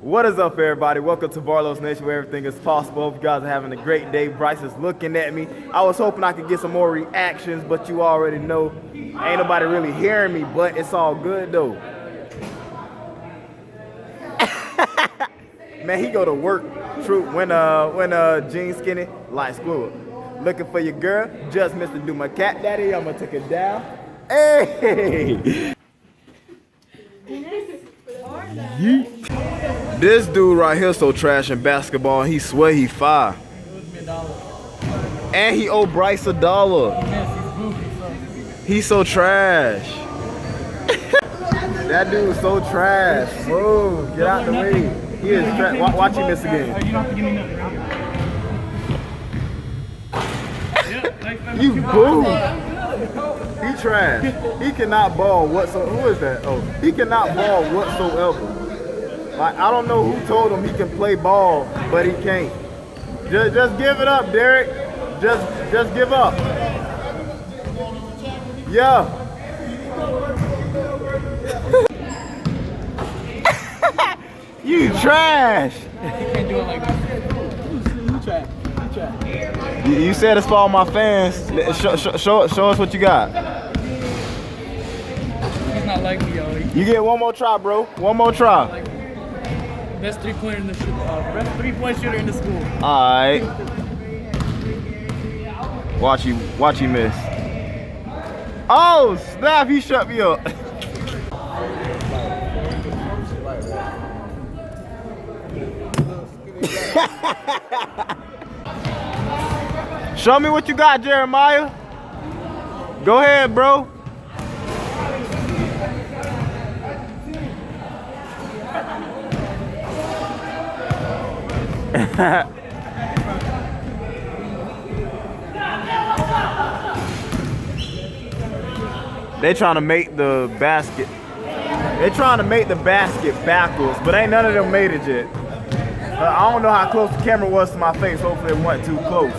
What is up, everybody? Welcome to Barlow's Nation, where everything is possible. Hope you guys are having a great day. Bryce is looking at me. I was hoping I could get some more reactions, but you already know, ain't nobody really hearing me, but it's all good, though. Man, he go to work, true, when jeans skinny, light squirrel. Looking for your girl, just missed to do my cat daddy. I'm gonna take it down. Hey! This dude right here so trash in basketball, he swear he fire. And he owe Bryce $1. He's so trash. That dude's so trash. Bro, get out the way. He is trash. Watch him miss again. You don't have to give me nothing. You boo. He trash. He cannot ball whatsoever. Who is that? Oh, he cannot ball whatsoever. Like, I don't know who told him he can play ball, but he can't. Just give it up, Derek. Just give up. Yeah. You trash. You can't do it like this. You trash. You trash. You said it's for all my fans. Show us what you got. He's not like me, yo. You get one more try, bro. One more try. Best three-point shooter in the school. Alright. Watch you miss. Oh, snap, he shut me up. Show me what you got, Jeremiah. Go ahead, bro. They trying to make the basket. They trying to make the basket backwards, but ain't none of them made it yet. I don't know how close the camera was to my face. Hopefully it wasn't too close.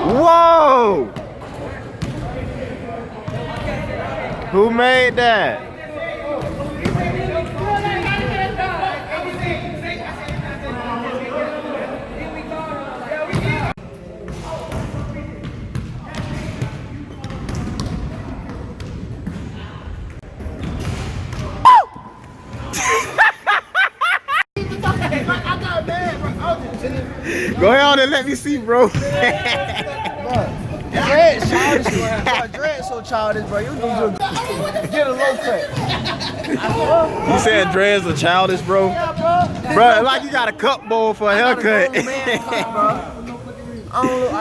Whoa! Who made that? Go ahead and let me see, bro. Dread childish, bro. Dread so childish, bro. You need to get a low cut. You saying dreads are childish, bro? Yeah, bro. Bro, like you got a cup bowl for a haircut.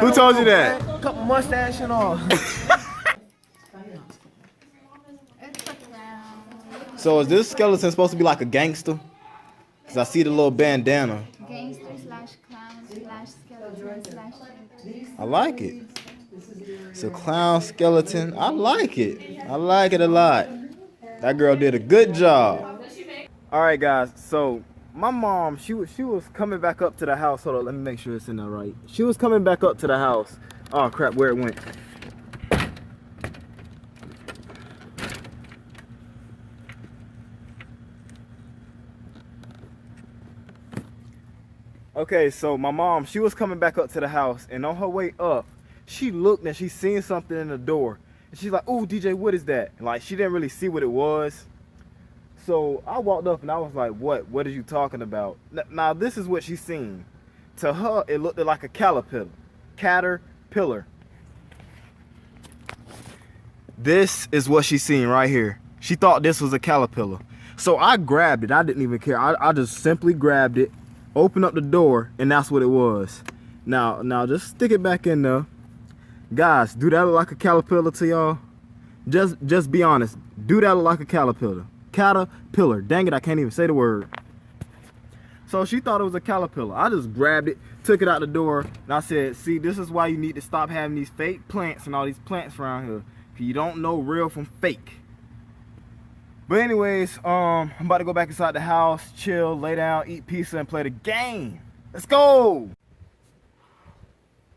Who told you that? Couple mustache and all. So is this skeleton supposed to be like a gangster? Cause I see the little bandana. Gangster slash clown slash skeleton slash. I like it. It's a clown skeleton. I like it. I like it a lot. That girl did a good job. All right, guys. So my mom, she was coming back up to the house. Hold on, let me make sure it's in there right. She was coming back up to the house. Oh crap, where it went? Okay, so my mom, she was coming back up to the house, and on her way up, she looked and she seen something in the door. And she's like, "Ooh, DJ, what is that?" And like, she didn't really see what it was. So I walked up and I was like, "What? What are you talking about?" Now, this is what she seen. To her, it looked like a caterpillar. This is what she seen right here. She thought this was a caterpillar. So I grabbed it. I didn't even care. I just simply grabbed it, opened up the door, and that's what it was. Now just stick it back in there. Guys, do that look like a caterpillar to y'all? Just be honest. Do that look like a caterpillar? Caterpillar. Dang it, I can't even say the word. So she thought it was a caterpillar. I just grabbed it, took it out the door, and I said, "See, this is why you need to stop having these fake plants and all these plants around here. You don't know real from fake." But anyways, I'm about to go back inside the house, chill, lay down, eat pizza, and play the game. Let's go!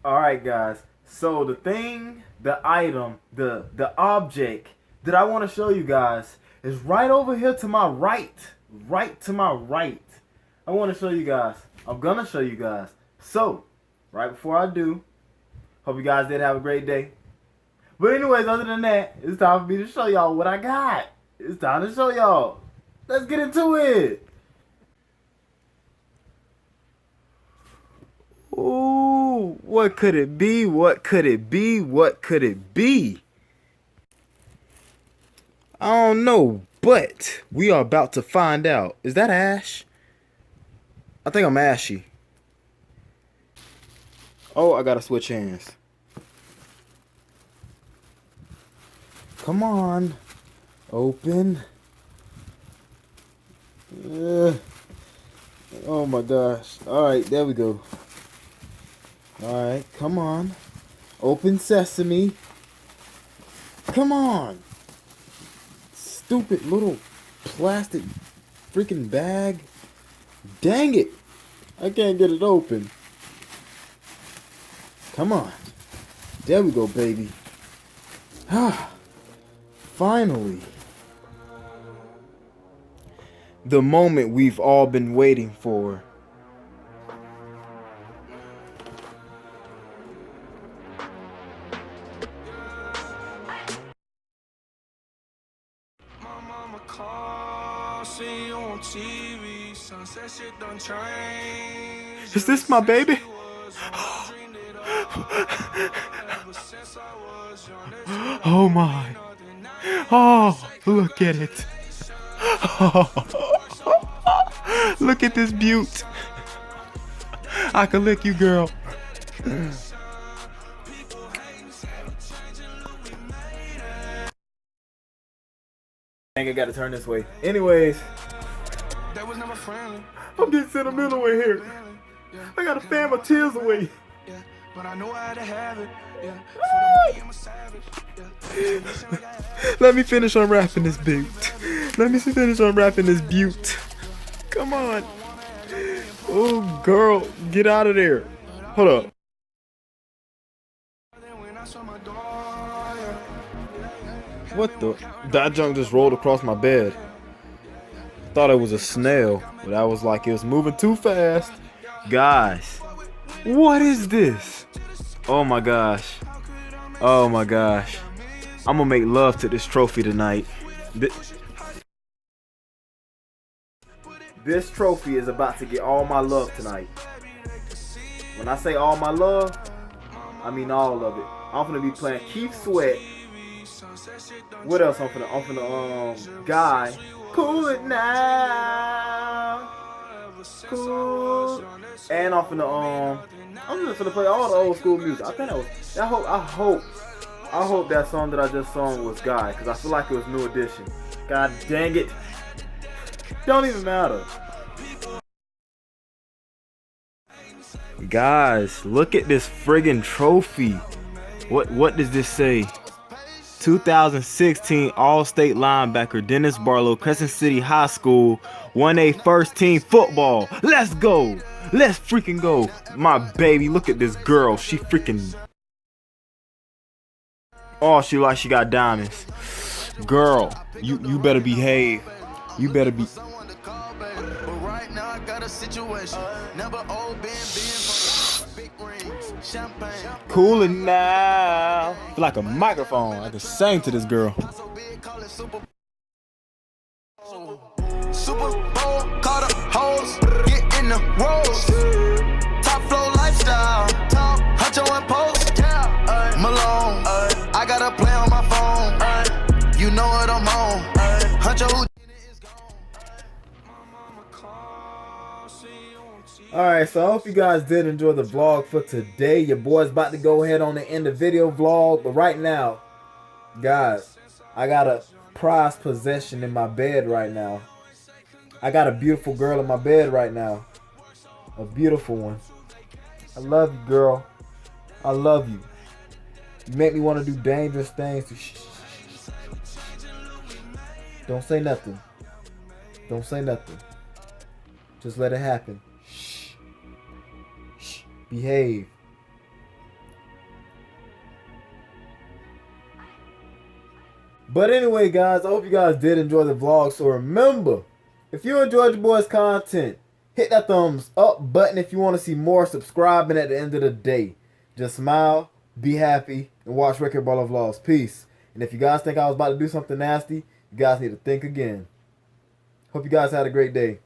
Alright guys, So the thing, the item, the object that I want to show you guys is right over here to my right. Right to my right. I want to show you guys. I'm gonna show you guys. So, right before I do, hope you guys did have a great day. But anyways, other than that, it's time for me to show y'all what I got. It's time to show y'all. Let's get into it. Ooh, what could it be? What could it be? What could it be? I don't know, but we are about to find out. Is that Ash? I think I'm Ashy. Oh, I gotta switch hands. Come on. Open. Oh my gosh. Alright, there we go. Alright, come on. Open sesame. Come on. Stupid little plastic freaking bag. Dang it. I can't get it open. Come on. There we go, baby. Ah. Finally. The moment we've all been waiting for. Is this my baby? Oh my. Oh, look at it. Look at this beaut. I can lick you, girl. Dang, I gotta turn this way. Anyways, I'm getting sentimental in here. I gotta fan my tears away. But I know how to have it. Let me finish unwrapping this beaut. Let me finish unwrapping this beaut. Come on. Oh, girl, get out of there. Hold up. What the? That junk just rolled across my bed. Thought it was a snail, but I was like, it was moving too fast. Guys, what is this? Oh my gosh. Oh my gosh. I'm gonna make love to this trophy tonight. This trophy is about to get all my love tonight. When I say all my love, I mean all of it. I'm gonna be playing Keith Sweat. What else I'm finna Guy. Cool it now. Cool. And I'm just gonna play all the old school music. I think that was, I hope that song that I just sung was Guy, because I feel like it was New Edition. God dang it. Don't even matter. Guys, look at this friggin' trophy. What does this say? 2016 All-State linebacker Dennis Barlow, Crescent City High School, 1A first team football. Let's go. Let's freaking go. My baby, look at this girl. She freaking... Oh, she like she got diamonds. Girl, you better behave. You better be... Coolin' now. Feel like a microphone. I can sing to this girl. Super Bowl, call the hoes, get in the rolls. Top flow lifestyle, Huncho and Post, Malone. I got a play on my phone. You know what I'm on. Huncho. Alright, so I hope you guys did enjoy the vlog for today. Your boy's about to go ahead on the end of video vlog. But right now, guys, I got a prized possession in my bed right now. I got a beautiful girl in my bed right now. A beautiful one. I love you, girl. I love you. You make me want to do dangerous things. Don't say nothing. Don't say nothing. Just let it happen. Behave. But anyway, guys, I hope you guys did enjoy the vlog. So remember, if you enjoyed your boys' content, hit that thumbs up button if you want to see more. Subscribe, and at the end of the day, just smile, be happy, and watch Record Baller Vlogs. Peace. And if you guys think I was about to do something nasty, you guys need to think again. Hope you guys had a great day.